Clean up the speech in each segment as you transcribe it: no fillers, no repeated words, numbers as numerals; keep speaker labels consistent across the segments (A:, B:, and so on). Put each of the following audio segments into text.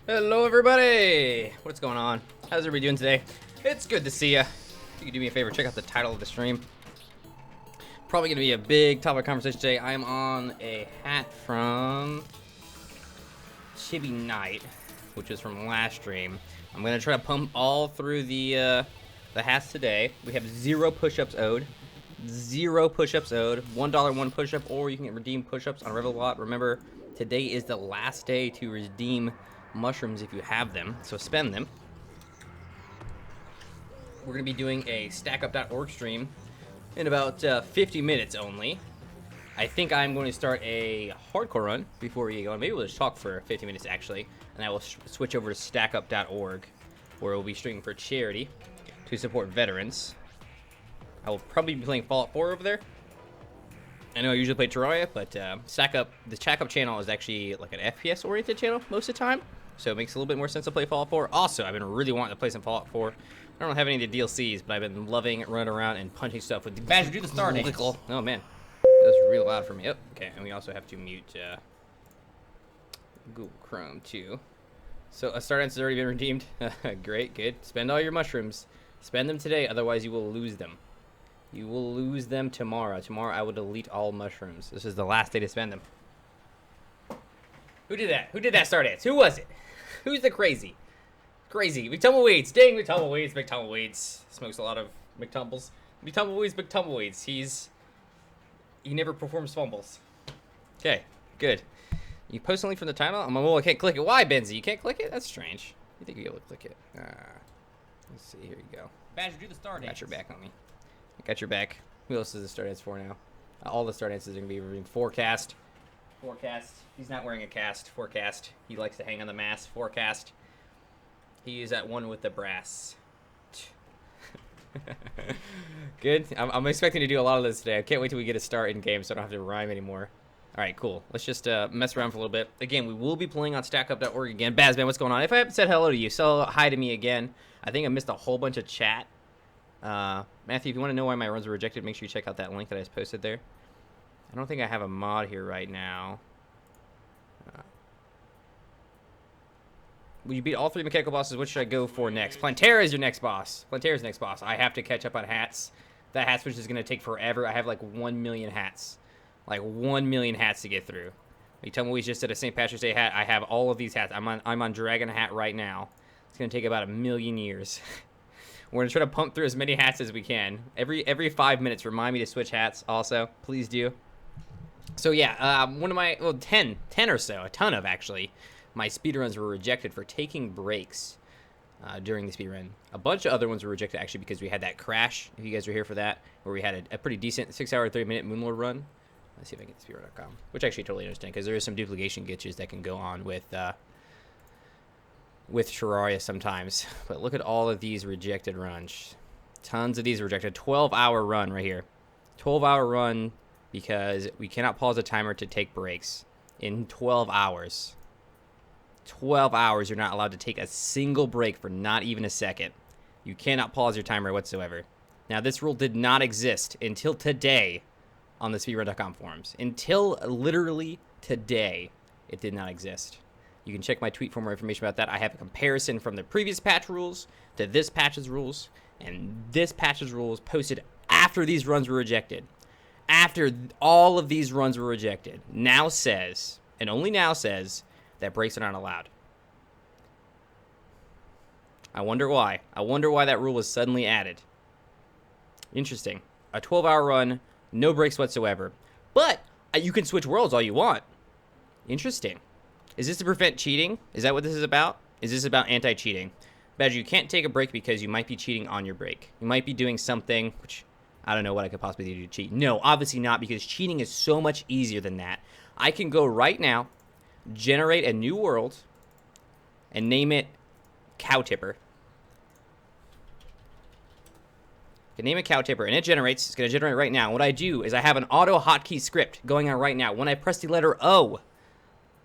A: Hello everybody! What's going on? How's everybody doing today? It's good to see ya. If you could do me a favor, check out the title of the stream. Probably gonna be a big topic of conversation today. I am on a hat from Chibi Knight, which is from last stream. I'm gonna try to pump all through the hats today. We have 0 push-ups owed. 0 push-ups owed. $1 one push-up, or you can redeem push-ups on Revelot. Remember, today is the last day to redeem mushrooms if you have them, so spend them. We're going to be doing a stackup.org stream in about 50 minutes only. I think I'm going to start a hardcore run before we go on. Maybe we'll just talk for 50 minutes actually, and I will switch over to stackup.org, where we'll be streaming for charity to support veterans. I will probably be playing Fallout 4 over there. I know I usually play Terraria, but the Stackup channel is actually like an FPS oriented channel most of the time, so it makes a little bit more sense to play Fallout 4. Also, I've been really wanting to play some Fallout 4. I don't have any of the DLCs, but I've been loving running around and punching stuff with the Badger. Do the star name. Oh man, that's real loud for me. Oh, okay, and we also have to mute Google Chrome too. So a star dance has already been redeemed. Great, good. Spend all your mushrooms. Spend them today, otherwise you will lose them. You will lose them tomorrow. Tomorrow I will delete all mushrooms. This is the last day to spend them. Who did that? Who did that star dance? Who was it? Who's the crazy? Crazy. McTumbleweeds. Dang, McTumbleweeds. McTumbleweeds. Smokes a lot of McTumbles. McTumbleweeds. McTumbleweeds. He never performs fumbles. Okay, good. You post something from the title? I can't click it. Why, Benzie? You can't click it? That's strange. You think you'll be able to click it? Let's see. Here you go.
B: Badger, do the star dance.
A: Got your back on me. I got your back. Who else is the star dance for now? All the star dances are going to be reviewed. Forecast. Forecast. He's not wearing a cast. Forecast. He likes to hang on the mast. Forecast. He is at one with the brass. Good. I'm expecting to do a lot of this today. I can't wait till we get a start in game so I don't have to rhyme anymore. All right, cool. Let's just mess around for a little bit. Again, we will be playing on StackUp.org again. Bazman, what's going on? If I haven't said hello to you, so hi to me again. I think I missed a whole bunch of chat. Matthew, if you want to know why my runs were rejected, make sure you check out that link that I just posted there. I don't think I have a mod here right now. Will you beat all 3 mechanical bosses? What should I go for next? Plantera is your next boss. Plantera's next boss. I have to catch up on hats. That hat switch is going to take forever. I have like 1 million hats. Like 1 million hats to get through. You tell me we just did a St. Patrick's Day hat. I have all of these hats. I'm on Dragon Hat right now. It's going to take about 1 million years. We're going to try to pump through as many hats as we can. Every 5 minutes, remind me to switch hats also. Please do. So yeah, one of my, well, 10 or so, a ton of actually, my speedruns were rejected for taking breaks during the speedrun. A bunch of other ones were rejected actually because we had that crash, if you guys were here for that, where we had a pretty decent 6-hour, 30-minute Moonlord run. Let's see if I can get speedrun.com, which I actually totally understand because there is some duplication glitches that can go on with Terraria sometimes. But look at all of these rejected runs. Tons of these rejected. 12-hour run right here. 12-hour run because we cannot pause the timer to take breaks. In 12 hours. 12 hours, you're not allowed to take a single break for not even a second. You cannot pause your timer whatsoever. Now, this rule did not exist until today on the Speedrun.com forums. Until literally today, it did not exist. You can check my tweet for more information about that. I have a comparison from the previous patch rules to this patch's rules, and this patch's rules posted after these runs were rejected. After all of these runs were rejected, now says, and only now says, that breaks are not allowed. I wonder why. I wonder why that rule was suddenly added. Interesting. A 12-hour run, no breaks whatsoever. But you can switch worlds all you want. Interesting. Is this to prevent cheating? Is that what this is about? Is this about anti-cheating? Badger, you can't take a break because you might be cheating on your break. You might be doing something, which I don't know what I could possibly do to cheat. No, obviously not, because cheating is so much easier than that. I can go right now, generate a new world, and name it Cow Tipper. I can name it Cow Tipper, and it generates. It's going to generate right now. What I do is I have an auto hotkey script going on right now. When I press the letter O,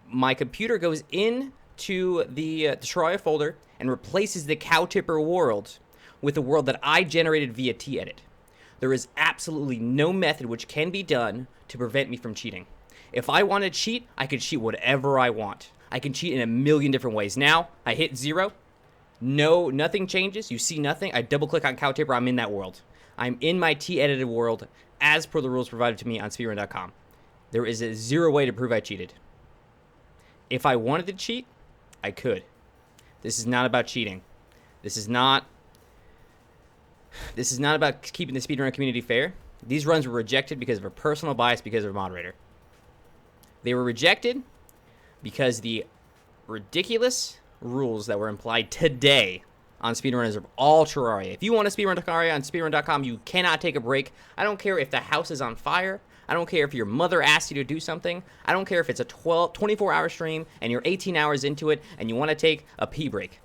A: my computer goes into the Terraria folder and replaces the Cow Tipper world with a world that I generated via T-Edit. There is absolutely no method which can be done to prevent me from cheating. If I want to cheat, I can cheat whatever I want. I can cheat in a million different ways. Now, I hit 0. No, nothing changes. You see nothing. I double-click on Cow Tipper. I'm in that world. I'm in my T-edited world as per the rules provided to me on Speedrun.com. There is a 0 way to prove I cheated. If I wanted to cheat, I could. This is not about cheating. This is not about keeping the speedrun community fair. These runs were rejected because of a personal bias because of a moderator. They were rejected because the ridiculous rules that were implied today on speedrunners of all Terraria. If you want to speedrun Terraria on speedrun.com, you cannot take a break. I don't care if the house is on fire. I don't care if your mother asked you to do something. I don't care if it's a 24-hour stream and you're 18 hours into it and you want to take a pee break.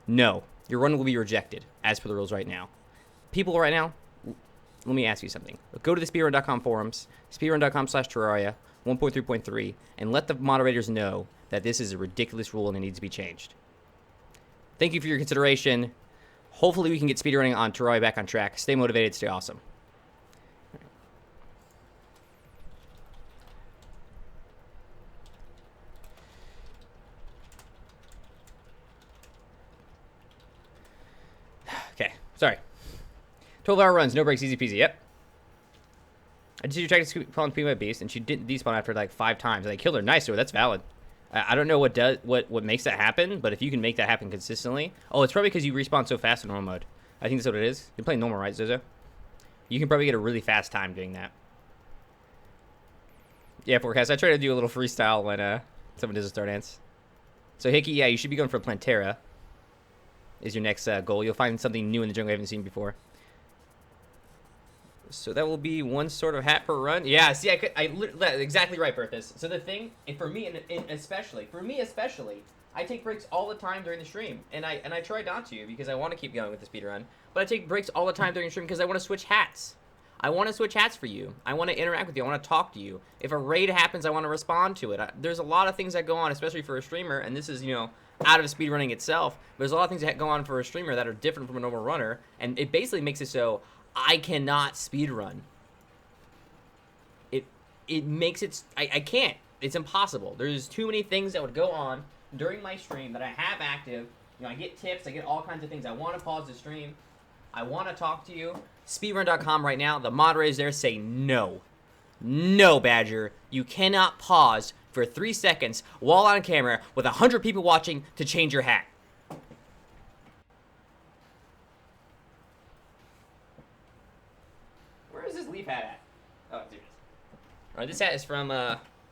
A: No, your run will be rejected as per the rules right now. People right now, let me ask you something. Go to the speedrun.com forums, speedrun.com/Terraria 1.3.3, and let the moderators know that this is a ridiculous rule and it needs to be changed. Thank you for your consideration. Hopefully we can get speedrunning on Terraria back on track. Stay motivated, stay awesome. Okay, sorry. 12-hour runs, no breaks, easy peasy. Yep. I just did your track to spawn Puma Beast, and she didn't despawn after like 5 times. And I killed her. Nice, so that's valid. I don't know what makes that happen, but if you can make that happen consistently. Oh, it's probably because you respawn so fast in normal mode. I think that's what it is. You're playing normal, right, Zozo? You can probably get a really fast time doing that. Yeah, forecast. I try to do a little freestyle when someone does a star dance. So Hickey, yeah, you should be going for Plantera. Is your next goal. You'll find something new in the jungle you haven't seen before. So that will be 1 sort of hat per run. Yeah, see, exactly right, Berthus. So the thing, and for me especially, I take breaks all the time during the stream, and I try not to because I want to keep going with the speedrun. But I take breaks all the time during the stream because I want to switch hats. I want to switch hats for you. I want to interact with you. I want to talk to you. If a raid happens, I want to respond to it. There's a lot of things that go on, especially for a streamer, and this is, you know, out of speedrunning itself. There's a lot of things that go on for a streamer that are different from a normal runner, and it basically makes it so I cannot speedrun. It makes it, I can't. It's impossible. There's too many things that would go on during my stream that I have active. You know, I get tips, I get all kinds of things. I want to pause the stream. I want to talk to you. Speedrun.com right now, the moderators there say no. No, Badger. You cannot pause for 3 seconds while on camera with 100 people watching to change your hat. Where is this leaf hat at? Oh, there it is. Alright, this hat is from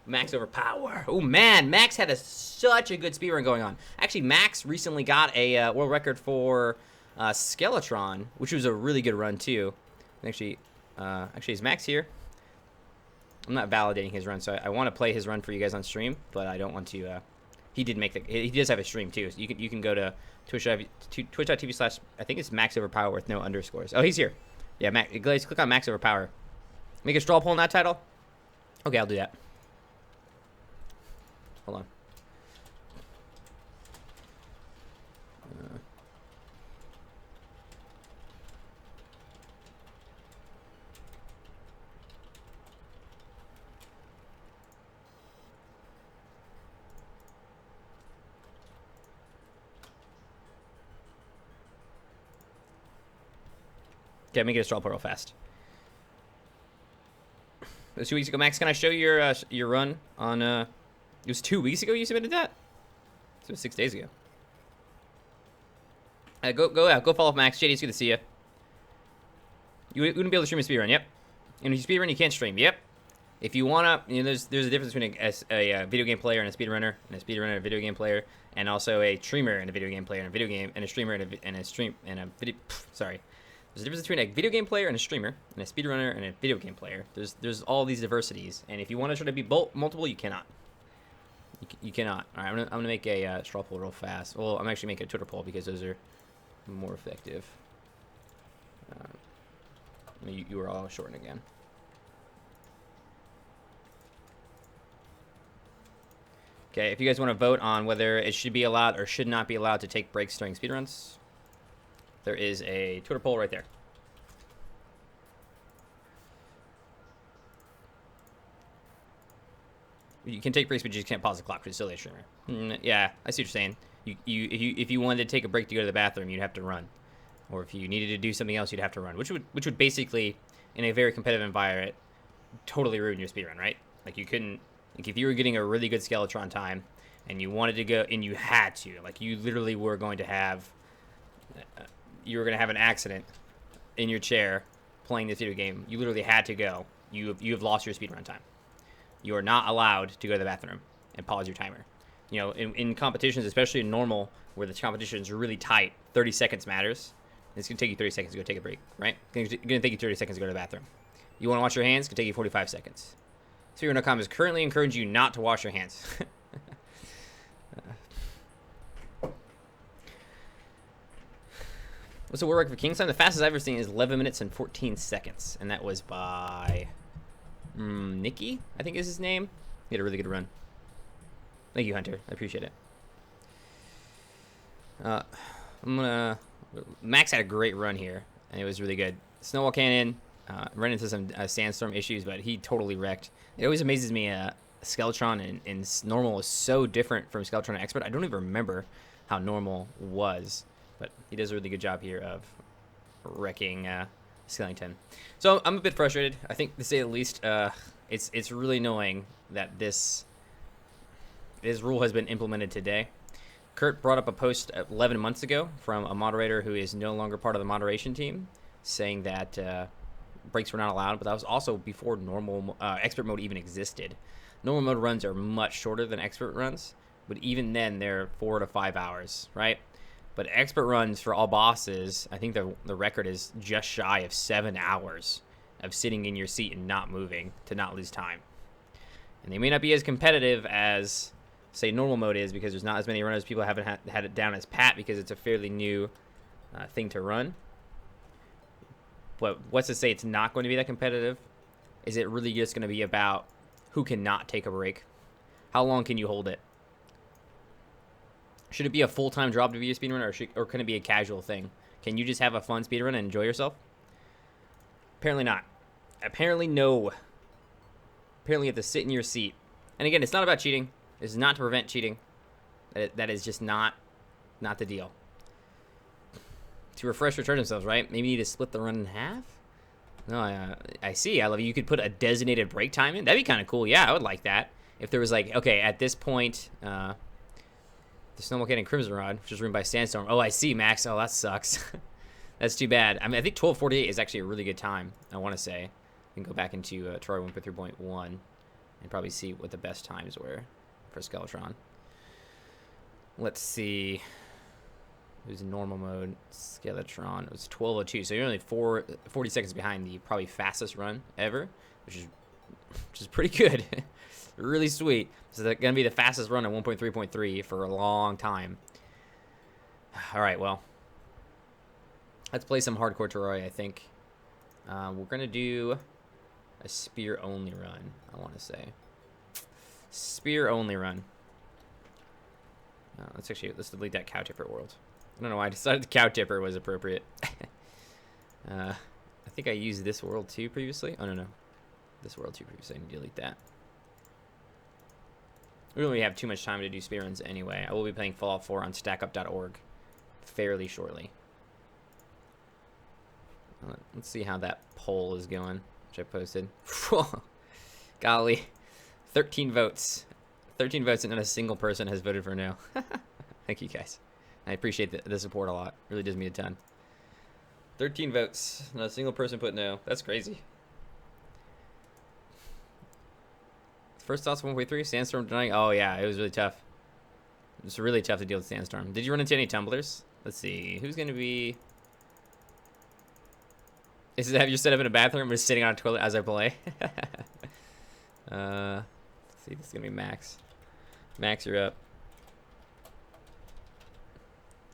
A: Max Overpower. Oh man, Max had such a good speedrun going on. Actually, Max recently got a world record for Skeletron, which was a really good run too. Actually, is Max here? I'm not validating his run, so I want to play his run for you guys on stream, but I don't want to. He does have a stream too, so you can go to twitch.tv/ I think it's Max Overpower with no underscores. Oh, he's here. Yeah, Max. Guys, click on Max Overpower. Make a straw poll in that title. Okay, I'll do that. Hold on. Okay, let me get a straw poll real fast. It was 2 weeks ago. Max, can I show your run on it was 2 weeks ago you submitted that? It was 6 days ago. Go follow Max. JD, it's good to see you. You wouldn't be able to stream a speedrun, yep. And if you speedrun, you can't stream, yep. If you wanna, you know, there's a difference between a video game player and a speedrunner, and a speedrunner and a video game player, and also a streamer and a video game player and a video game, and a streamer and a stream and a video. Sorry. There's a difference between a video game player and a streamer, and a speedrunner and a video game player. There's all these diversities, and if you want to try to be multiple, you cannot. You cannot. All right, I'm gonna make a straw poll real fast. Well, I'm actually making a Twitter poll because those are more effective. You were all shortened again. Okay, if you guys want to vote on whether it should be allowed or should not be allowed to take breaks during speedruns, there is a Twitter poll right there. You can take breaks, but you just can't pause the clock because it's still a streamer. Yeah, I see what you're saying. If you wanted to take a break to go to the bathroom, you'd have to run, or if you needed to do something else, you'd have to run, which would basically, in a very competitive environment, totally ruin your speedrun, right? Like you couldn't, like if you were getting a really good Skeletron time, and you wanted to go, and you had to, like you literally were going to have. You were going to have an accident in your chair playing this video game. You literally had to go. You have lost your speedrun time. You are not allowed to go to the bathroom and pause your timer. You know, in competitions, especially in normal, where the competition is really tight, 30 seconds matters. It's going to take you 30 seconds to go take a break, right? It's going to take you 30 seconds to go to the bathroom. You want to wash your hands? It's going to take you 45 seconds. Speedrun.com is currently encouraging you not to wash your hands. What's the world record for King's time? The fastest I've ever seen is 11 minutes and 14 seconds. And that was by Nicky, I think is his name. He had a really good run. Thank you, Hunter. I appreciate it. Max had a great run here, and it was really good. Snowball Cannon ran into some sandstorm issues, but he totally wrecked. It always amazes me, Skeletron and normal is so different from Skeletron and Expert. I don't even remember how normal was. But he does a really good job here of wrecking Skellington. So I'm a bit frustrated. I think, to say the least, it's really annoying that this rule has been implemented today. Kurt brought up a post 11 months ago from a moderator who is no longer part of the moderation team, saying that breaks were not allowed. But that was also before normal expert mode even existed. Normal mode runs are much shorter than expert runs, but even then they're 4 to 5 hours, right? But expert runs for all bosses, I think the record is just shy of 7 hours of sitting in your seat and not moving to not lose time. And they may not be as competitive as, say, normal mode is, because there's not as many runners. People haven't had it down as pat because it's a fairly new thing to run. But what's to say it's not going to be that competitive? Is it really just going to be about who cannot take a break? How long can you hold it? Should it be a full-time job to be a speedrunner, or can it be a casual thing? Can you just have a fun speedrun and enjoy yourself? Apparently not. Apparently no. Apparently you have to sit in your seat. And again, it's not about cheating. It's not to prevent cheating. That is just not the deal. To refresh or recharge themselves, right? Maybe you need to split the run in half? No, I see. I love you. You could put a designated break time in. That'd be kind of cool. Yeah, I would like that. If there was like, okay, at this point, the Snowball Cannon Crimson Rod, which is ruined by Sandstorm. Oh, I see, Max. Oh, that sucks. That's too bad. I mean, I think 12:48 is actually a really good time, I want to say. We can go back into Troy 1.3.1 and probably see what the best times were for Skeletron. Let's see. It was normal mode. Skeletron. It was 12:02, so you're only 40 seconds behind the probably fastest run ever, which is pretty good. Really sweet. So that's going to be the fastest run at 1.3.3 for a long time. All right, well. Let's play some hardcore Troy, I think. We're going to do a spear-only run, I want to say. Spear-only run. Let's delete that cow tipper world. I don't know why I decided the cow tipper was appropriate. I think I used this world too previously. Oh, no. This world too previously. I need to delete that. We don't really have too much time to do speedruns anyway. I will be playing Fallout 4 on stackup.org fairly shortly. Let's see how that poll is going, which I posted. Golly. 13 votes. 13 votes and not a single person has voted for no. Thank you, guys. I appreciate the support a lot. Really does mean a ton. 13 votes. Not a single person put no. That's crazy. First thoughts 1.3. Sandstorm denying. Oh, yeah. It was really tough. It was really tough to deal with Sandstorm. Did you run into any tumblers? Let's see. Who's going to be... Have you set up in a bathroom or just sitting on a toilet as I play? Let's see. This is going to be Max. Max, you're up.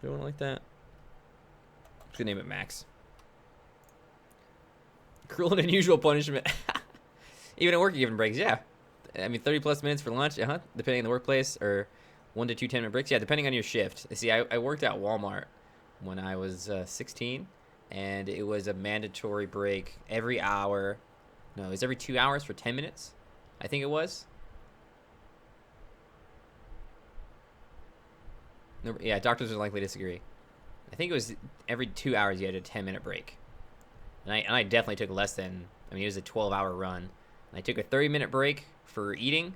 A: Do you want like that? I'm just gonna name it Max. Cruel and unusual punishment. Even at work, you're giving breaks. Yeah. I mean, 30 plus minutes for lunch, depending on the workplace, or 1 to 2 10-minute breaks. Yeah, depending on your shift. See, I worked at Walmart when I was 16, and it was a mandatory break every hour. No, it was every 2 hours for 10 minutes, I think it was. Yeah, doctors are likely to disagree. I think it was every 2 hours you had a 10-minute break. And I definitely took less than, I mean, it was a 12-hour run. And I took a 30-minute break for eating.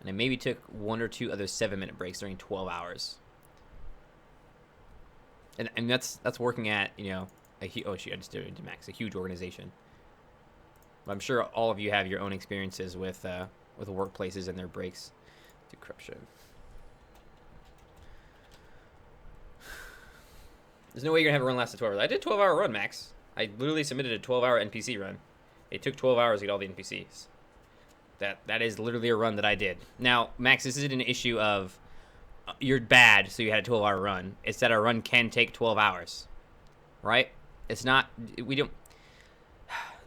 A: And I maybe took 1 or 2 other 7-minute breaks during 12 hours. And that's working at, you know, oh shoot, I just did it to Max, a huge organization. But I'm sure all of you have your own experiences with workplaces and their breaks. Do corruption. There's no way you're going to have a run last 12 hours. I did a 12-hour run, Max. I literally submitted a 12-hour NPC run. It took 12 hours to get all the NPCs. That is literally a run that I did. Now, Max, this isn't an issue of you're bad, so you had a 12-hour run. It's that our run can take 12 hours, right? It's not. We don't.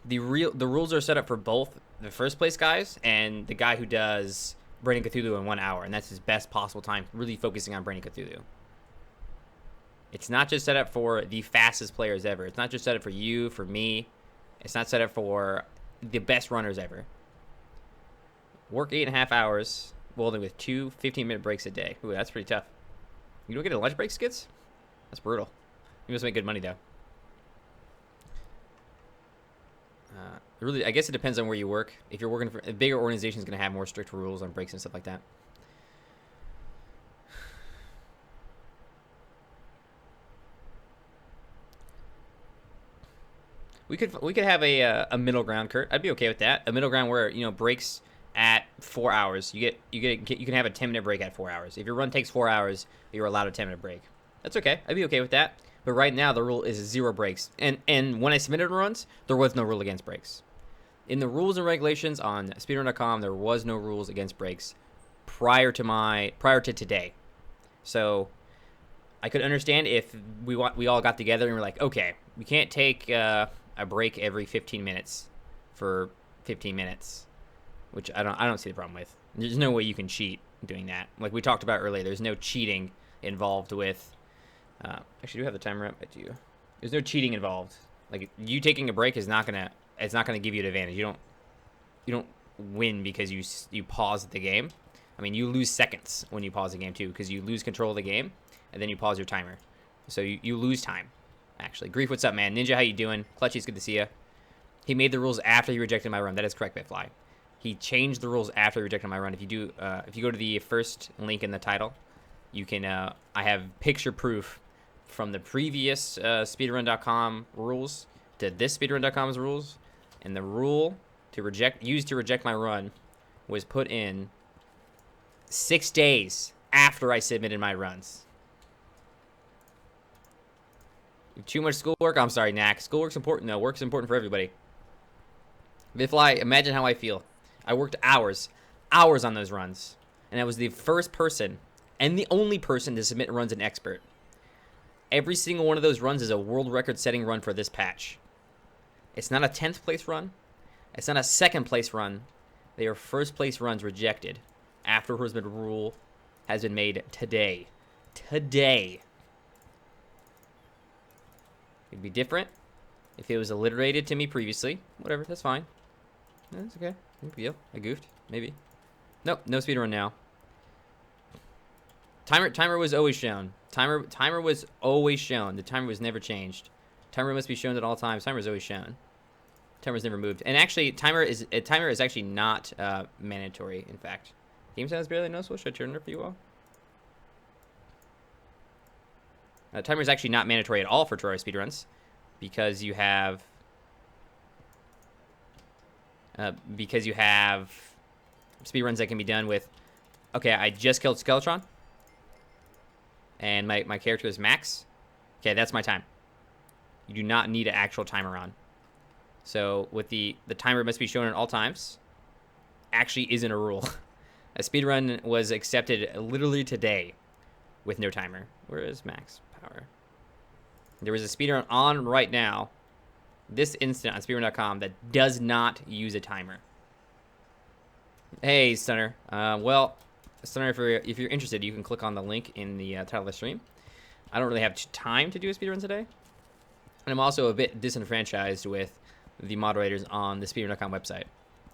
A: The rules are set up for both the first place guys and the guy who does Branding Cthulhu in 1 hour, and that's his best possible time, really focusing on Branding Cthulhu. It's not just set up for the fastest players ever. It's not just set up for you, for me. It's not set up for the best runners ever. Work 8.5 hours, welding with 2 15-minute breaks a day. Ooh, that's pretty tough. You don't get a lunch break, Skits? That's brutal. You must make good money, though. Really, I guess it depends on where you work. If you're working for a bigger organization, is going to have more strict rules on breaks and stuff like that. We could have a middle ground, Kurt. I'd be okay with that. A middle ground where, you know, breaks at 4 hours. You can have a 10-minute break at 4 hours. If your run takes 4 hours, you're allowed a 10-minute break. That's okay. I'd be okay with that. But right now the rule is 0 breaks. And when I submitted runs, there was no rule against breaks. In the rules and regulations on speedrun.com, there was no rules against breaks prior to today. So I could understand if we all got together and we're like, okay, You can't take a break every 15 minutes for 15 minutes, which I don't see the problem with. There's no way you can cheat doing that. Like we talked about earlier, there's no cheating involved with. Actually, do you have the timer up? I do. There's no cheating involved. Like you taking a break is not gonna. It's not gonna give you an advantage. You don't win because you pause the game. I mean, you lose seconds when you pause the game too, because you lose control of the game, and then you pause your timer. So you lose time. Actually, Grief, what's up, man? Ninja, how you doing? Clutchy's good to see you. He made the rules after he rejected my run. That is correct, Bitfly. He changed the rules after he rejected my run. If you go to the first link in the title, you can. I have picture proof from the previous speedrun.com rules to this speedrun.com's rules, and the rule to reject my run was put in 6 days after I submitted my runs. Too much schoolwork? I'm sorry, Knack. Schoolwork's important, though. Work's important for everybody. Bitfly, imagine how I feel. I worked hours on those runs, and I was the first person and the only person to submit runs in Expert. Every single one of those runs is a world record-setting run for this patch. It's not a 10th place run. It's not a 2nd place run. They are first place runs rejected after the rule has been made today. Today. It'd be different if it was alliterated to me previously. Whatever, that's fine. That's okay. No big deal. I goofed. Maybe. Nope, no speedrun now. Timer was always shown. Timer was always shown. The timer was never changed. Timer must be shown at all times. Timer is always shown. Timer's never moved. And actually, timer is actually not mandatory. In fact, game sound is barely noticeable. Should I turn it for you all? Timer is actually not mandatory at all for Terraria speedruns because you have speedruns that can be done with. Okay, I just killed Skeletron, and my character is Max. Okay, that's my time. You do not need an actual timer on. So with the timer must be shown at all times, actually isn't a rule. A speedrun was accepted literally today with no timer. Where is Max Power? There is a speedrun on right now, this instant on speedrun.com that does not use a timer. Hey, Stunner. Well, Stunner, if you're interested, you can click on the link in the title of the stream. I don't really have time to do a speedrun today. And I'm also a bit disenfranchised with the moderators on the speedrun.com website.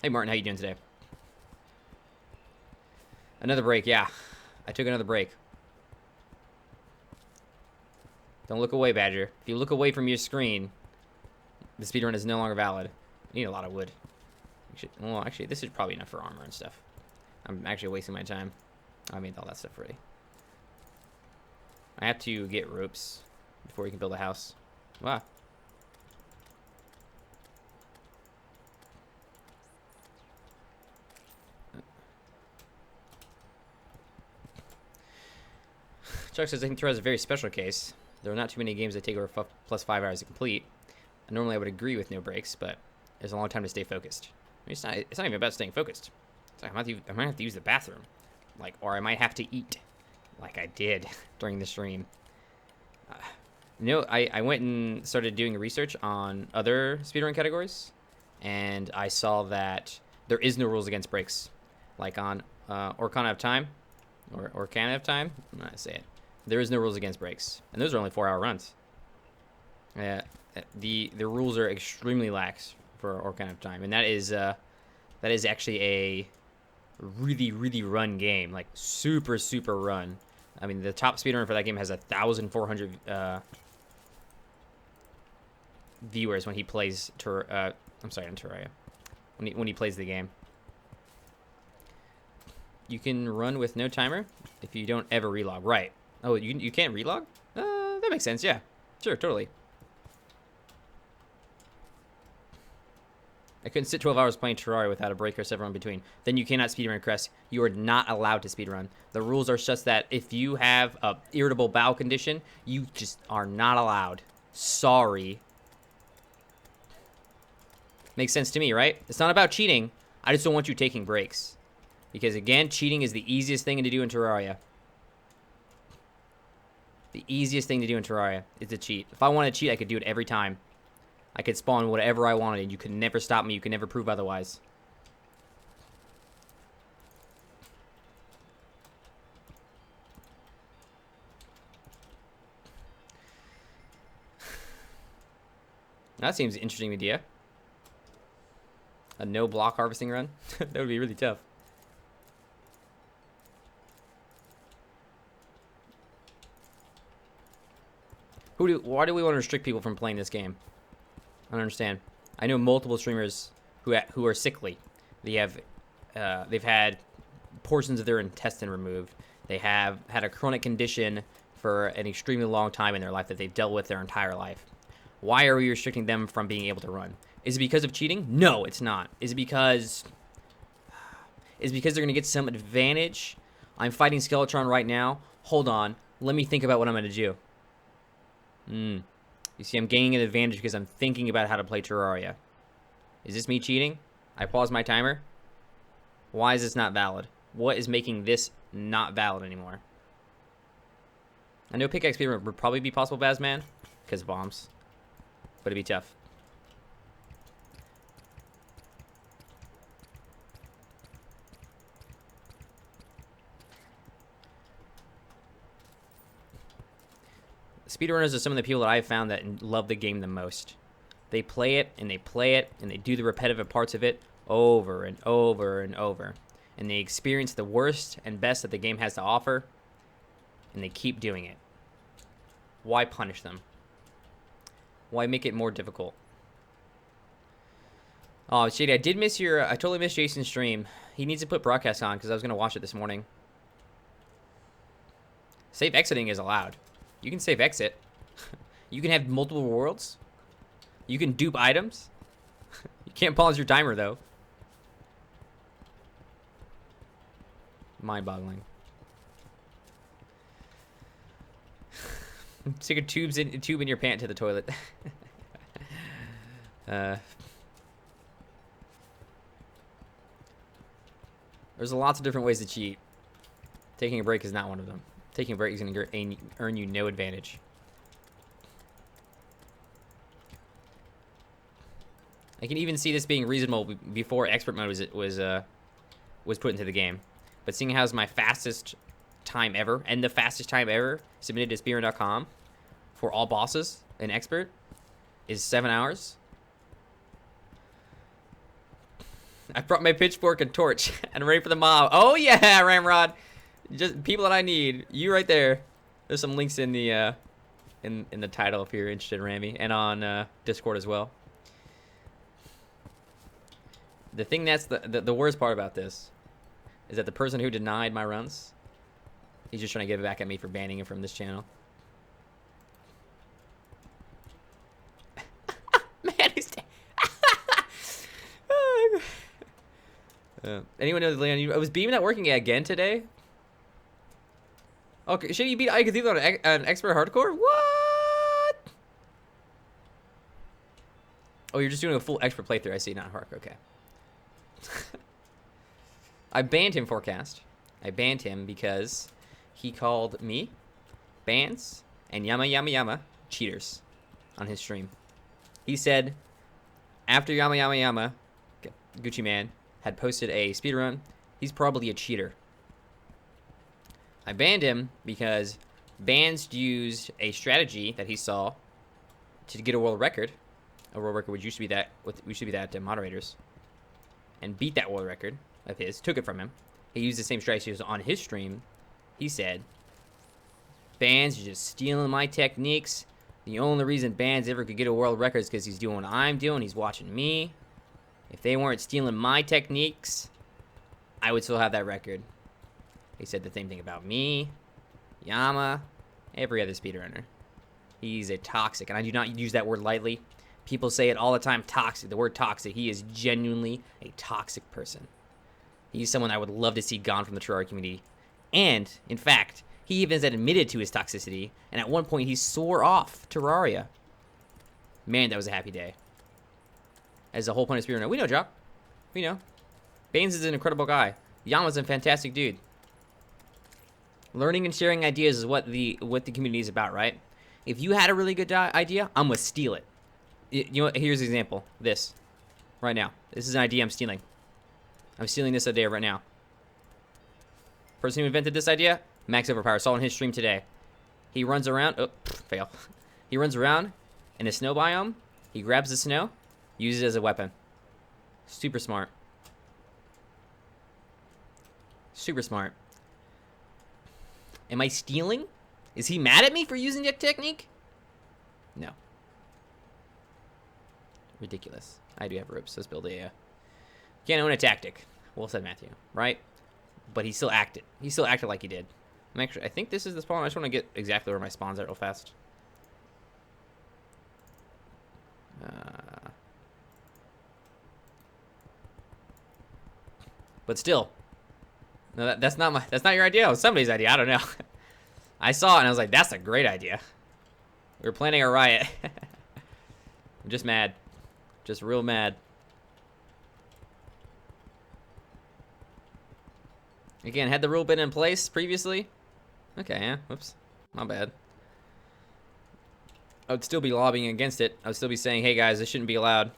A: Hey, Martin, how you doing today? Another break, yeah. I took another break. Don't look away, Badger. If you look away from your screen, the speedrun is no longer valid. You need a lot of wood. Well, actually, this is probably enough for armor and stuff. I'm actually wasting my time. I made all that stuff ready. I have to get ropes before we can build a house. Wow. Chuck says, I think Terraria is a very special case. There are not too many games that take over plus 5 hours to complete. And normally I would agree with no breaks, but there's a long time to stay focused. I mean, it's not even about staying focused. It's like I might have to use the bathroom. Or I might have to eat. Like I did during the stream. I went and started doing research on other speedrun categories. And I saw that there is no rules against breaks. Like on Orcana of Time. Or Orcana of Time. I'm not going to say it. There is no rules against breaks. And those are only 4-hour runs. The rules are extremely lax for Orcana of Time. And that is actually a really, really run game. Like, super, super run. I mean, the top speedrunner for that game has 1,400 viewers when he plays I'm sorry, not Terraria. When he plays the game. You can run with no timer if you don't ever relog. Right. Oh, you can't relog? That makes sense, yeah. Sure, totally. I couldn't sit 12 hours playing Terraria without a break or several in between. Then you cannot speedrun Crest. You are not allowed to speedrun. The rules are such that if you have a irritable bowel condition, you just are not allowed. Sorry. Makes sense to me, right? It's not about cheating. I just don't want you taking breaks. Because, again, cheating is the easiest thing to do in Terraria. The easiest thing to do in Terraria is to cheat. If I wanted to cheat, I could do it every time. I could spawn whatever I wanted, and you could never stop me. You could never prove otherwise. That seems an interesting idea. A no block harvesting run? That would be really tough. Why do we want to restrict people from playing this game? I don't understand. I know multiple streamers who are sickly. They've had portions of their intestine removed. They have had a chronic condition for an extremely long time in their life that they've dealt with their entire life. Why are we restricting them from being able to run? Is it because of cheating? No, it's not. Is it because they're going to get some advantage? I'm fighting Skeletron right now. Hold on. Let me think about what I'm going to do. You see, I'm gaining an advantage because I'm thinking about how to play Terraria. Is this me cheating? I pause my timer. Why is this not valid? What is making this not valid anymore? I know pickaxe speedrun would probably be possible, Bazman, because bombs. But it'd be tough. Speedrunners are some of the people that I've found that love the game the most. They play it, and they play it, and they do the repetitive parts of it over and over and over. And they experience the worst and best that the game has to offer, and they keep doing it. Why punish them? Why make it more difficult? Oh, Shady, I totally missed Jason's stream. He needs to put broadcast on because I was going to watch it this morning. Safe exiting is allowed. You can save exit. You can have multiple worlds. You can dupe items. You can't pause your timer, though. Mind-boggling. Stick a tube in your pant to the toilet. There's lots of different ways to cheat. Taking a break is not one of them. Taking a break is going to earn you no advantage. I can even see this being reasonable before expert mode was put into the game. But seeing how it's my fastest time ever, and the fastest time ever submitted to Speedrun.com for all bosses in expert is 7 hours. I brought my pitchfork and torch and ready for the mob. Oh yeah, Ramrod. Just people that I need. You right there. There's some links in the in the title if you're interested, Ramy, and on Discord as well. The thing that's the worst part about this is that the person who denied my runs, he's just trying to get it back at me for banning him from this channel. Man, he's anyone know Leon? Was Beam not working again today? Okay, should you beat I Cathedral on an expert hardcore? What? Oh, you're just doing a full expert playthrough. I see, not hardcore. Okay. I banned him, Forecast. I banned him because he called me, Bans, and Yama cheaters on his stream. He said after Yama Gucci Man had posted a speedrun, he's probably a cheater. I banned him because Bans used a strategy that he saw to get a world record. A world record which used to be that moderators, and beat that world record of his. Took it from him. He used the same strategy on his stream. He said, "Bans, you're just stealing my techniques. The only reason Bans ever could get a world record is because he's doing what I'm doing. He's watching me. If they weren't stealing my techniques, I would still have that record." He said the same thing about me, Yama, every other speedrunner. He's a toxic, and I do not use that word lightly. People say it all the time, toxic, the word toxic. He is genuinely a toxic person. He's someone I would love to see gone from the Terraria community. And, in fact, he even admitted to his toxicity, and at one point he swore off Terraria. Man, that was a happy day. As the whole point of speedrunner. We know, Jock. We know. Baines is an incredible guy. Yama's a fantastic dude. Learning and sharing ideas is what the community is about, right? If you had a really good idea, I'm gonna steal it. You know what? Here's an example. This. Right now. This is an idea I'm stealing. I'm stealing this idea right now. Person who invented this idea, Max Overpower. Saw on his stream today. He runs around. Oh, fail. He runs around in a snow biome. He grabs the snow, uses it as a weapon. Super smart. Super smart. Am I stealing? Is he mad at me for using that technique? No. Ridiculous. I do have ropes. Let's build a... Can't own a tactic. Well said, Matthew. Right? But he still acted. He still acted like he did. I think this is the spawn. I just want to get exactly where my spawn's at real fast. But still. No, that's not your idea. It was somebody's idea. I don't know. I saw it and I was like, that's a great idea. We were planning a riot. I'm just mad. Just real mad. Again, had the rule been in place previously? Okay, yeah. Whoops. My bad. I would still be lobbying against it. I would still be saying, hey guys, this shouldn't be allowed.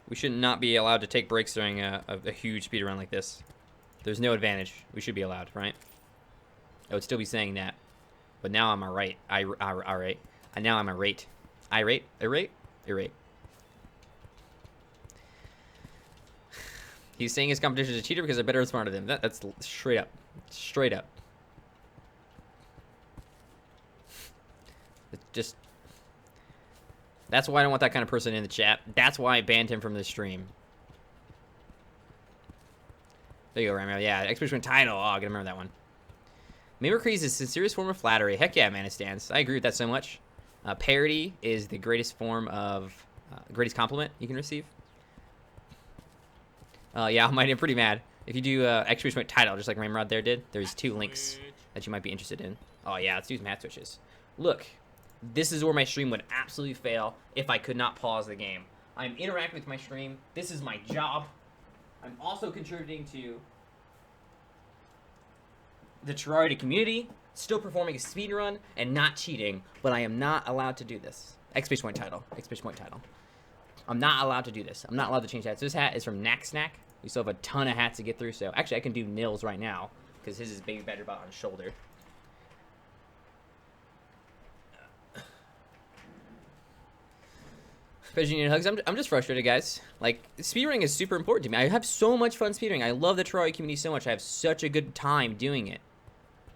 A: We should not be allowed to take breaks during a huge speedrun like this. There's no advantage. We should be allowed, right? I would still be saying that. But now I'm irate. Irate. And now I'm irate. Irate? Irate? Irate. He's saying his competition is a cheater because they're better and smarter than him. That's straight up. Straight up. It's just... That's why I don't want that kind of person in the chat. That's why I banned him from the stream. There you go, Ramiro. Yeah, Expedition title. Oh, I gotta remember that one. Mimicry is the sincerest form of flattery. Heck yeah, man, it stands. I agree with that so much. Parody is the greatest form of... greatest compliment you can receive. Yeah, I'm pretty mad. If you do Expedition title, just like Ramrod there did, there's 2 links that you might be interested in. Oh yeah, let's do some hat switches. Look, this is where my stream would absolutely fail if I could not pause the game. I'm interacting with my stream. This is my job. I'm also contributing to the Terraria community, still performing a speedrun and not cheating, but I am not allowed to do this. Expedition point title. Expedition point title. I'm not allowed to do this. I'm not allowed to change hats. This hat is from Knack Snack. We still have a ton of hats to get through, so actually I can do Nils right now because his is Baby Badger Bot on his shoulder. Especially hugs. I'm just frustrated, guys. Like, speedrunning is super important to me. I have so much fun speedrunning. I love the Terraria community so much. I have such a good time doing it.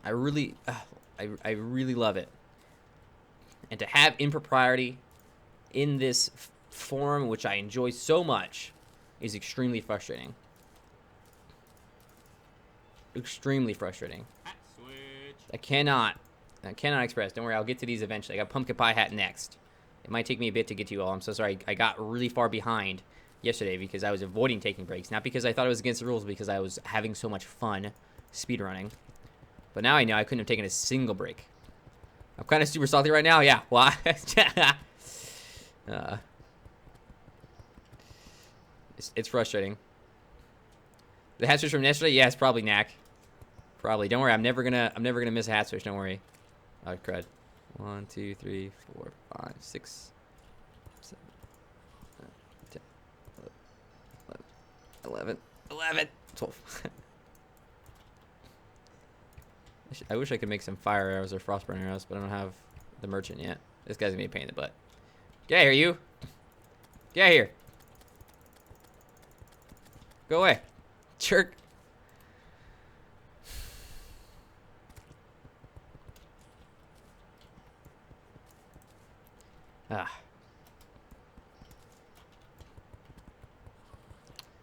A: I really love it. And to have impropriety in this form, which I enjoy so much, is extremely frustrating. Extremely frustrating. I cannot express. Don't worry, I'll get to these eventually. I got pumpkin pie hat next. It might take me a bit to get to you all. I'm so sorry. I got really far behind yesterday because I was avoiding taking breaks. Not because I thought it was against the rules, because I was having so much fun speedrunning. But now I know I couldn't have taken a single break. I'm kind of super salty right now. Yeah. Why? It's frustrating. The hat switch from yesterday? Yeah, it's probably Knack. Probably. Don't worry. I'm never gonna miss a hat switch. Don't worry. Oh, crud. 1, 2, 3, 4, 5, 6, 7, 10, 11, 12. I wish I could make some fire arrows or frostburn arrows, but I don't have the merchant yet. This guy's gonna be a pain in the butt. Get out here, you! Get out here! Go away! Jerk! Ah.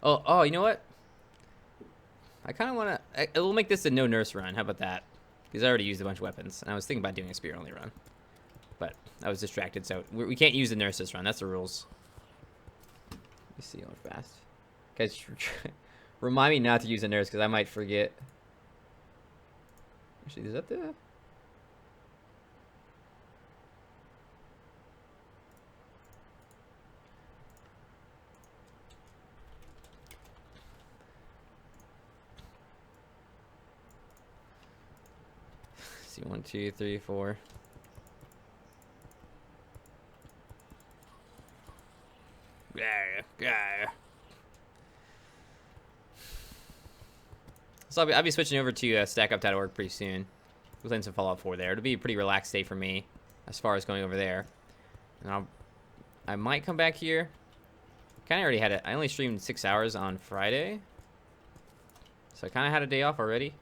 A: Oh, you know what? I kind of want to... We'll make this a no nurse run. How about that? Because I already used a bunch of weapons. And I was thinking about doing a spear only run. But I was distracted, so we can't use the nurse this run. That's the rules. Let me see how fast. Guys, remind me not to use a nurse because I might forget. Actually, is that the... see, 1, 2, 3, 4. Yeah. So I'll be switching over to StackUp.org pretty soon. We're playing some Fallout 4 there. It'll be a pretty relaxed day for me as far as going over there. And I might come back here. Kind of already had it. I only streamed 6 hours on Friday, so I kind of had a day off already.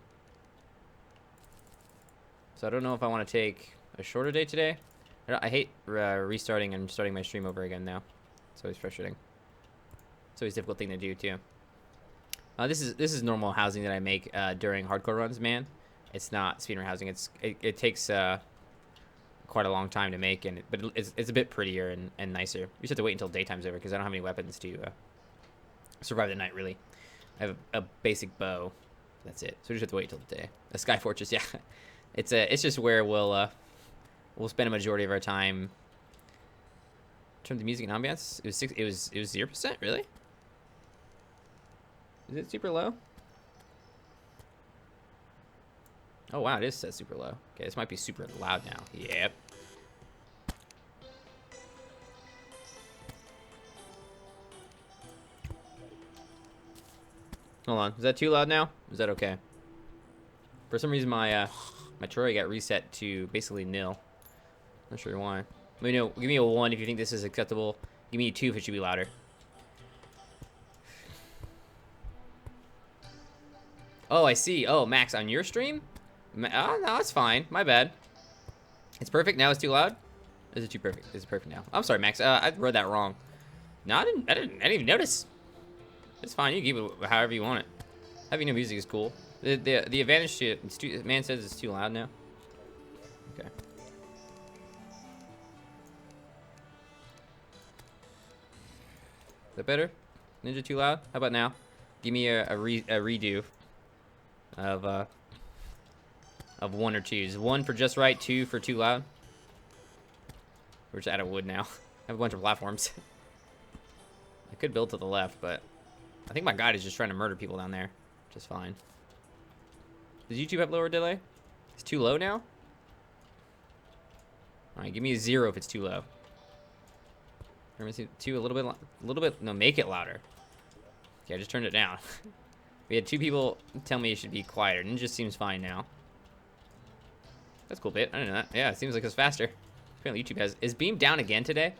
A: So I don't know if I want to take a shorter day today. I hate restarting and starting my stream over again now. It's always frustrating. It's always a difficult thing to do too. This is normal housing that I make during hardcore runs, man. It's not speedrun housing. It takes quite a long time to make, but it's a bit prettier and nicer. You just have to wait until daytime's over because I don't have any weapons to survive the night, really. I have a basic bow. That's it. So we just have to wait till the day. A Sky Fortress, yeah. It's just where we'll spend a majority of our time. In terms of music and ambiance, it was 0%, really? Is it super low? Oh wow, it is set super low. Okay, this might be super loud now. Yep. Hold on, is that too loud now? Is that okay? For some reason, my Troy got reset to basically nil. Not sure why. Let me know. Give me a 1 if you think this is acceptable. Give me a 2 if it should be louder. Oh, I see. Oh, Max, on your stream? Oh, no, it's fine. My bad. It's perfect. Now it's too loud? Or is it too perfect? Is it perfect now? I'm sorry, Max. I read that wrong. No, I didn't even notice. It's fine. You can keep it however you want it. Having no music is cool. The advantage to it, man says it's too loud now. Okay. Is that better? Ninja too loud? How about now? Give me a redo of 1 or 2s. 1 for just right, 2 for too loud. We're just out of wood now. I have a bunch of platforms. I could build to the left, but I think my guide is just trying to murder people down there. Just fine. Does YouTube have lower delay? It's too low now? Alright, give me a 0 if it's too low. 2 a little bit, no, make it louder. Okay, I just turned it down. We had 2 people tell me it should be quieter. Ninja seems fine now. That's a cool bit. I didn't know that. Yeah, it seems like it's faster. Apparently YouTube has. Is Beam down again today?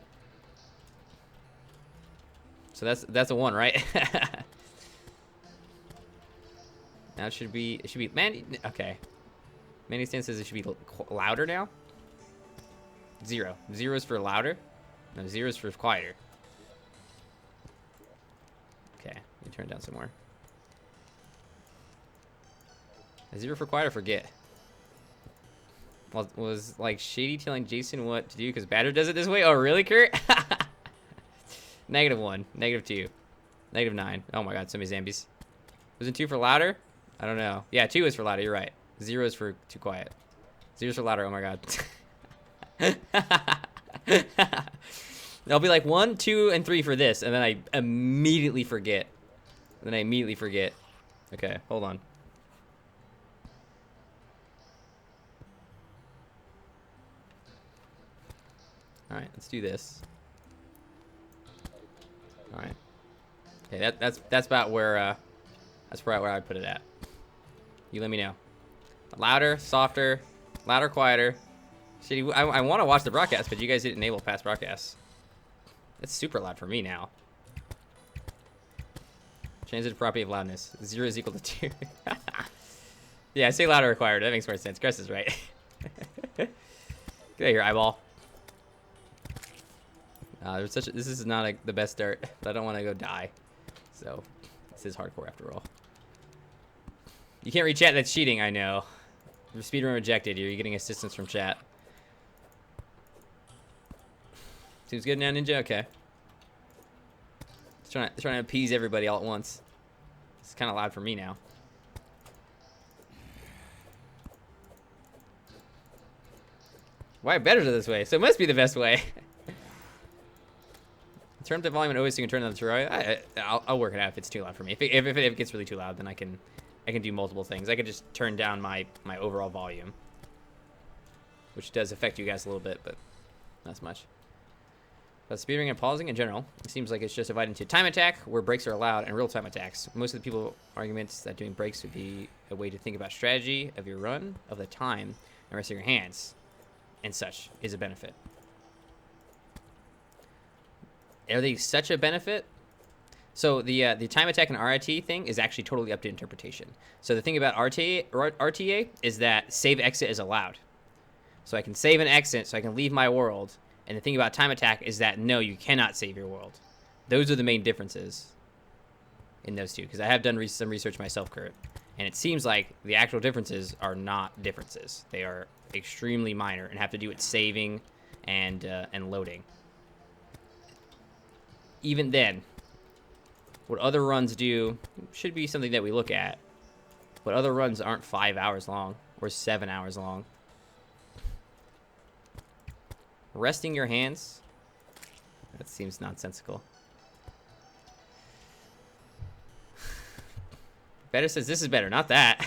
A: So that's a 1, right? Now it should be man. Okay. Manny Stan says it should be louder now. 0. 0 is for louder. No, 0 is for quieter. Okay, let me turn it down some more. A 0 for quiet or forget? Well, was like Shady telling Jason what to do because Badger does it this way? Oh, really, Kurt? -1, -2, -9. Oh my god, so many zombies. Wasn't 2 for louder? I don't know. Yeah, 2 is for louder, you're right. 0 is for too quiet. 0 is for louder, oh my god. I'll be like 1, 2, and 3 for this, and then I immediately forget. Okay, hold on. All right, let's do this. All right. Okay, that's about where I put it at. You let me know. Louder, softer, louder, quieter. Shitty. I want to watch the broadcast, but you guys didn't enable past broadcasts. It's super loud for me now. Transitive property of loudness. 0 is equal to 2. Yeah, I say louder or quieter. That makes more sense. Chris is right. Get out of here, eyeball. This is not the best start, but I don't want to go die. So, this is hardcore after all. You can't read chat, that's cheating, I know. Speedrun rejected, you're getting assistance from chat. Seems good now, Ninja? Okay. Trying to appease everybody all at once. It's kind of loud for me now. Why better this way? So it must be the best way. Turn up the volume and always you can turn on the Terraria. I'll work it out if it's too loud for me. If it gets really too loud, then I can do multiple things. I could just turn down my overall volume. which does affect you guys a little bit, but not as much. But speedrunning and pausing in general, it seems like it's just divided into time attack, where breaks are allowed, and real-time attacks. Most of the people arguments that doing breaks would be a way to think about strategy of your run, of the time, and resting your hands, and such is a benefit. Are they such a benefit? So the time attack and RTA thing is actually totally up to interpretation. So the thing about RTA is that save exit is allowed. So I can save and exit, so I can leave my world. And the thing about time attack is that no, you cannot save your world. Those are the main differences in those two. Because I have done some research myself, Kurt, and it seems like the actual differences are not differences. They are extremely minor and have to do with saving and loading. Even then, what other runs do should be something that we look at. But other runs aren't 5 hours long or 7 hours long. Resting your hands? That seems nonsensical. Better says this is better, not that.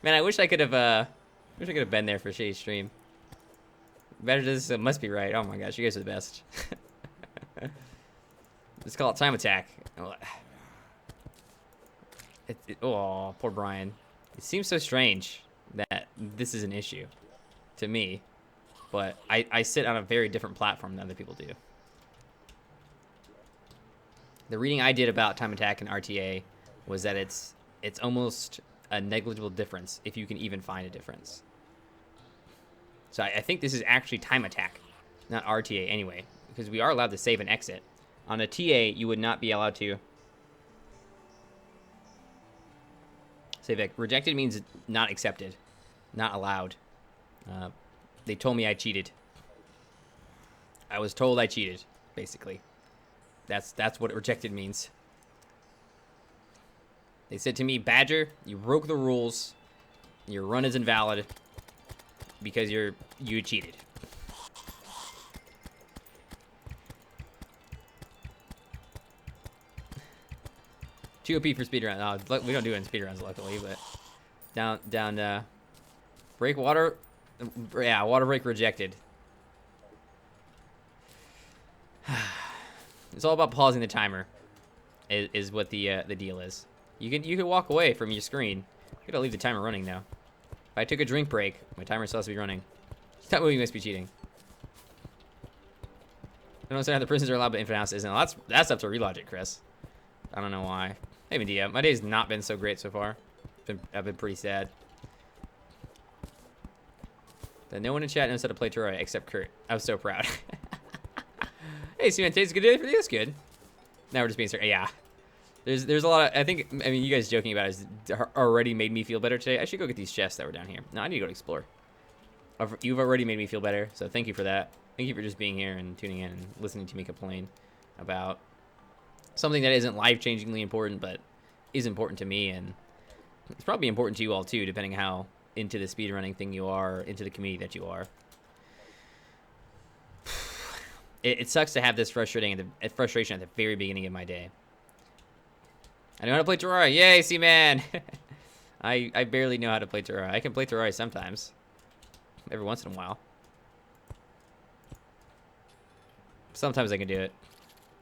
A: Man, I wish I could have been there for Shay's stream. Better says it must be right. Oh my gosh, you guys are the best. Let's call it time attack. Oh, poor Brian. It seems so strange that this is an issue to me. But I sit on a very different platform than other people do. The reading I did about time attack and RTA was that it's almost a negligible difference if you can even find a difference. So I think this is actually time attack, not RTA anyway, because we are allowed to save and exit. On a TA, you would not be allowed to save it. Rejected means not accepted, not allowed. They told me I cheated. I was told I cheated, basically. That's what rejected means. They said to me, Badger, you broke the rules. Your run is invalid because you cheated. Too OP for speedrun. No, we don't do it in speedruns, luckily, but down break water. Yeah, water break rejected. It's all about pausing the timer. Is what the deal is. You can walk away from your screen. You gotta leave the timer running now. If I took a drink break, my timer still has to be running. Stop moving, you must be cheating. I don't understand how the prisons are allowed, but infinite house isn't. That's up to relogic, Chris. I don't know why. Hey, Medea, my day's not been so great so far. I've been pretty sad. That no one in chat knows how to play Terraria except Kurt. I was so proud. Hey, Steven, today's a good day for you. That's good. Now we're just being serious. Yeah. There's a lot of, I mean, you guys joking about it has already made me feel better today. I should go get these chests that were down here. No, I need to go to explore. You've already made me feel better, so thank you for that. Thank you for just being here and tuning in and listening to me complain about something that isn't life-changingly important, but is important to me, and it's probably important to you all too, depending on how into the speedrunning thing you are, into the community that you are. It sucks to have this frustration at the very beginning of my day. I know how to play Terraria. Yay, C-Man! I barely know how to play Terraria. I can play Terraria sometimes. Every once in a while. Sometimes I can do it.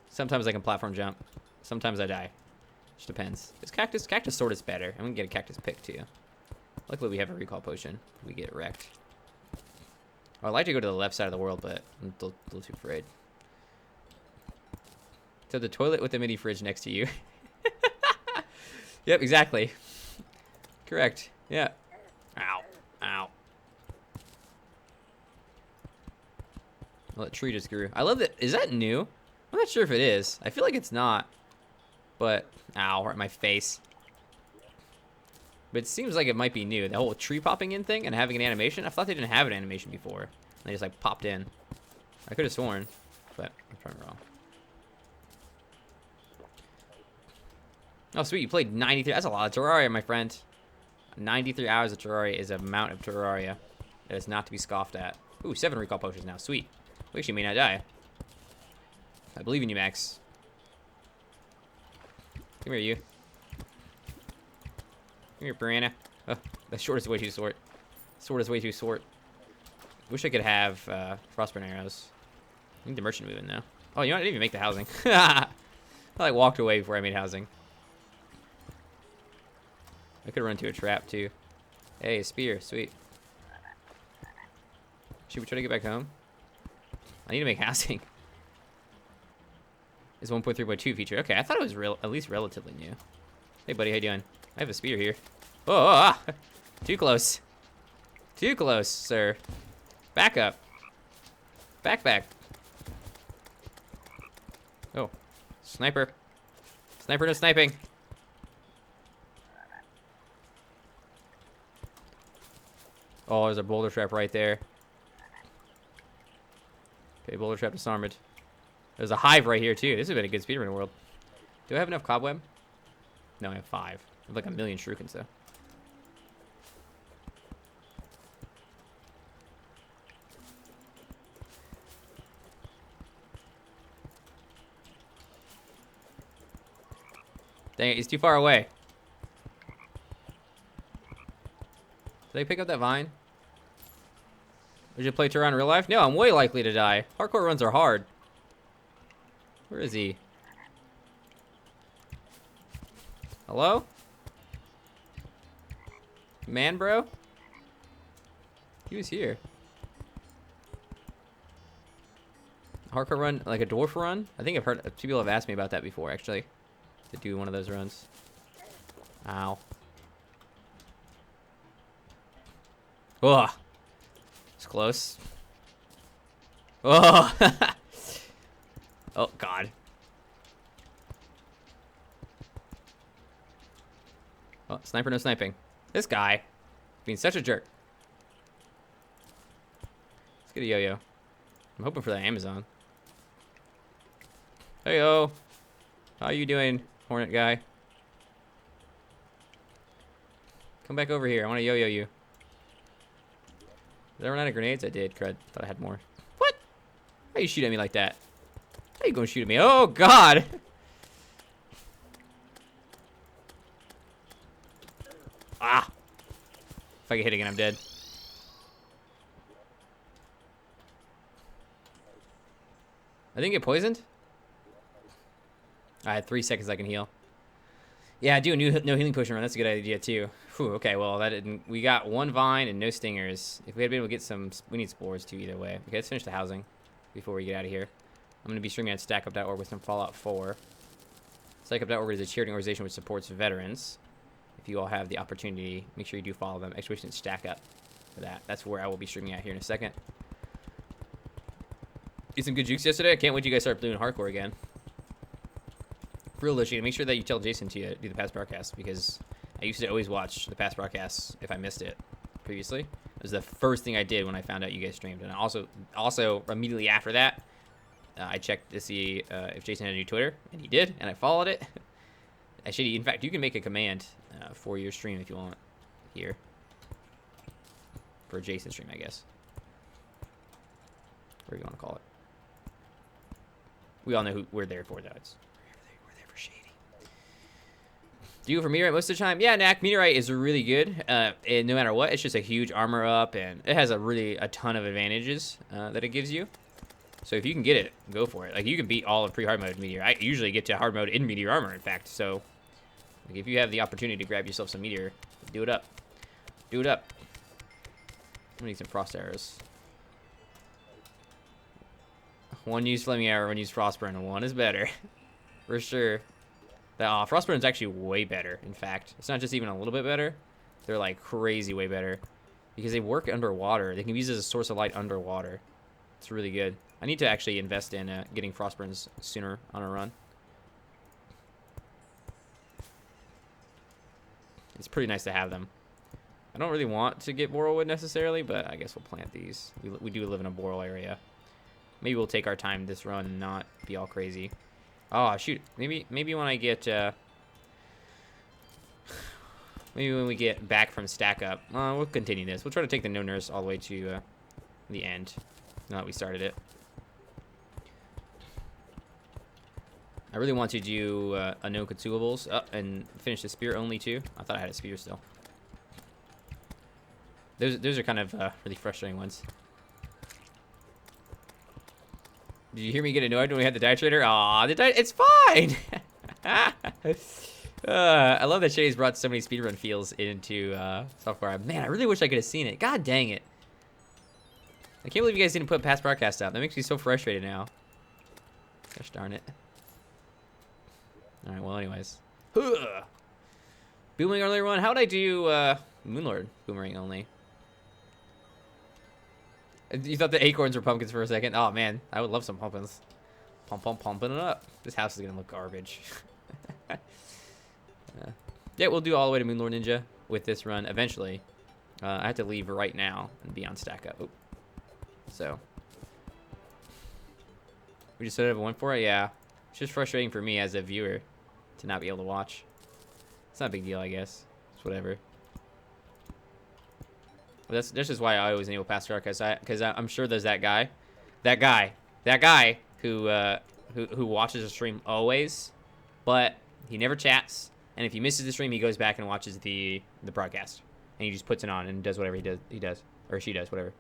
A: Sometimes I can platform jump. Sometimes I die. Just depends. This cactus sword is better. I'm gonna get a cactus pick too. Luckily we have a recall potion. We get wrecked. Oh, I'd like to go to the left side of the world, but I'm a little too afraid. So the toilet with the mini fridge next to you. Yep, exactly. Correct. Yeah. Ow. Ow. Well, that tree just grew. I love that. Is that new? I'm not sure if it is. I feel like it's not. But, ow, right in my face. But it seems like it might be new. The whole tree popping in thing and having an animation. I thought they didn't have an animation before. They just, like, popped in. I could have sworn, but I'm probably wrong. Oh, sweet. You played 93. That's a lot of Terraria, my friend. 93 hours of Terraria is an amount of Terraria that is not to be scoffed at. Ooh, 7 recall potions now. Sweet. We actually may not die. I believe in you, Max. Come here, you. Come here, Brianna. Oh, the sword is way too short. Sword is way too short. Wish I could have frostburn arrows. I need the merchant moving though. Oh, you know what? I didn't even make the housing. I like walked away before I made housing. I could run into a trap too. Hey, a spear, sweet. Should we try to get back home? I need to make housing. It's 1.3.2 feature. Okay, I thought it was at least relatively new. Hey, buddy, how you doing? I have a spear here. Oh, too close. Too close, sir. Back up. Back. Oh, sniper. Sniper, no sniping. Oh, there's a boulder trap right there. Okay, boulder trap disarmed. There's a hive right here, too. This has been a good speedrun world. Do I have enough cobweb? No, I have 5. I have like 1,000,000 shurikens, though. Dang it, he's too far away. Did I pick up that vine? Would you play Turan in real life? No, I'm way likely to die. Hardcore runs are hard. Where is he? Hello? Man, bro? He was here. Hardcore run, like a dwarf run? I think I've heard, people have asked me about that before, actually. To do one of those runs. Ow. Ugh. It's close. Oh. Oh, God. Oh, sniper, no sniping. This guy being such a jerk. Let's get a yo-yo. I'm hoping for that Amazon. Hey-yo. How you doing, Hornet guy? Come back over here. I want to yo-yo you. Did I run out of grenades? I did, crud. Thought I had more. What? How you shoot at me like that? How you gonna shoot at me? Oh, God! Ah! If I get hit again, I'm dead. I didn't get poisoned? I had 3 seconds I can heal. Yeah, do a no healing potion run. That's a good idea, too. Whew, okay, well, that didn't... We got 1 vine and no stingers. If we had been able to get some... We need spores, too, either way. Okay, let's finish the housing before we get out of here. I'm going to be streaming at StackUp.org with some Fallout 4. StackUp.org is a charity organization which supports veterans. If you all have the opportunity, make sure you do follow them. Exclamation Stack Up for that. That's where I will be streaming out here in a second. Did some good jukes yesterday. I can't wait till you guys start doing hardcore again. For real, Lucian, make sure that you tell Jason to do the past broadcast, because I used to always watch the past broadcasts if I missed it previously. It was the first thing I did when I found out you guys streamed. And also immediately after that, I checked to see if Jason had a new Twitter, and he did, and I followed it. Actually, in fact, you can make a command for your stream if you want here. For Jason's stream, I guess. Whatever you want to call it. We all know who we're there for, though. We're there for shady. Do you go for Meteorite most of the time? Yeah, Knack, Meteorite is really good. And no matter what, it's just a huge armor up, and it has a ton of advantages that it gives you. So if you can get it, go for it. Like, you can beat all of pre-hard mode Meteor. I usually get to hard mode in Meteor armor, in fact. So, like, if you have the opportunity to grab yourself some Meteor, do it up. Do it up. I need some frost arrows. One use flaming arrow, one use frostburn, and one is better. For sure. The frostburn is actually way better, in fact. It's not just even a little bit better. They're, like, crazy way better. Because they work underwater. They can be used as a source of light underwater. It's really good. I need to actually invest in getting frostburns sooner on a run. It's pretty nice to have them. I don't really want to get borrowwood necessarily, but I guess we'll plant these. We do live in a boral area. Maybe we'll take our time this run and not be all crazy. Oh, shoot. Maybe when I get... maybe when we get back from Stack Up. We'll continue this. We'll try to take the no nurse all the way to the end. Now that we started it. I really want to do a no consumables and finish the spear only too. I thought I had a spear still. Those are kind of really frustrating ones. Did you hear me get annoyed when we had the die trader? Aw, it's fine. I love that Shay's brought so many speedrun feels into software. Man, I really wish I could have seen it. God dang it. I can't believe you guys didn't put past broadcast up. That makes me so frustrated now. Gosh darn it. Alright, well, anyways. Boomerang earlier one. How'd I do Moonlord boomerang only? You thought the acorns were pumpkins for a second? Oh, man. I would love some pumpkins. Pumping it up. This house is going to look garbage. Yeah, we'll do all the way to Moonlord Ninja with this run eventually. I have to leave right now and be on stack up. Oop. So. We just set up a 1 for it? Yeah. It's just frustrating for me as a viewer to not be able to watch. It's not a big deal, I guess. It's whatever. But that's just why I always enable past broadcast, because I'm sure there's that guy who watches the stream always, but he never chats. And if he misses the stream, he goes back and watches the broadcast, and he just puts it on and does whatever he does, or she does, whatever.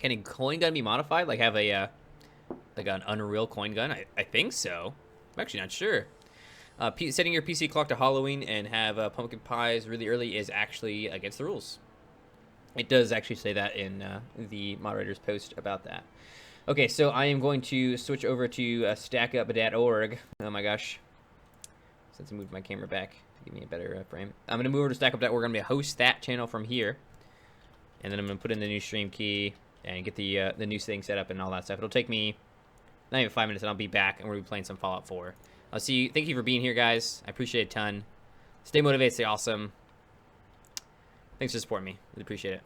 A: Can a coin gun be modified? Like have a like an Unreal coin gun? I think so. I'm actually not sure. Setting your PC clock to Halloween and have pumpkin pies really early is actually against the rules. It does actually say that in the moderator's post about that. Okay, so I am going to switch over to stackup.org. Oh my gosh. Since I moved my camera back, give me a better frame. I'm going to move over to stackup.org. I'm going to host that channel from here. And then I'm going to put in the new stream key and get the new thing set up and all that stuff. It'll take me not even 5 minutes, and I'll be back, and we'll be playing some Fallout 4. I'll see you. Thank you for being here, guys. I appreciate it a ton. Stay motivated, stay awesome. Thanks for supporting me. Really appreciate it.